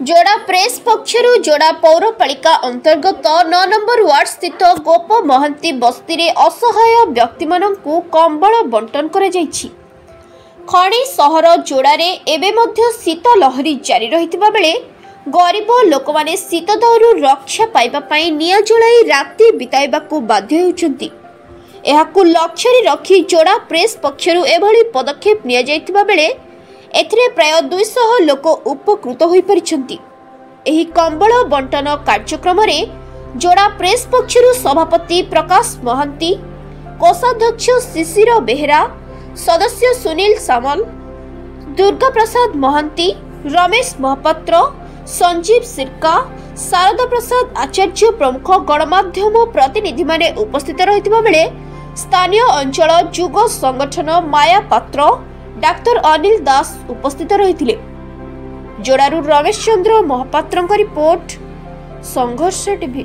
जोड़ा प्रेस पक्षर जोड़ा पौरपालिका अंतर्गत 9 नंबर वार्ड स्थित गोप महंती बस्ती रे असहाय व्यक्ति माननकु कंबल बंटन करा जायछि। खणी सहर जोड़ा रे एबे मध्य शीत लहरी जारी रहितबा बेले गरीब लोक माने शीत दाउरु रक्षा पाइबा पई निया जलाई राति बिताइबाकु बाध्य हेउछन्ति। एहाकु लक्ष्य रे रखी जोड़ा प्रेस पक्षरु एभली पदक्षेप निया जायतिबा बेले एथिरे प्राय 200 लोक उपकृत होई परिछन्ति। एही कंबल बंटन कार्यक्रम रे जोड़ा प्रेस पक्षरु सभापति प्रकाश महंती, कोषाध्यक्ष शिशिर बेहेरा, सदस्य सुनील सामल, दुर्गा प्रसाद महंती, रमेश महापात्र, संजीव सिरका, शारदा प्रसाद आचार्य प्रमुख गणमाध्यम प्रतिनिधि माने उपस्थित रहितबा बेले स्थानीय अंचल जुग संगठन माया पात्र, डाक्टर अनिल दास उपस्थित रहिथिले। जोड़ारू रमेश चंद्र महापात्रଙ୍କ रिपोर्ट संघर्ष टीवी।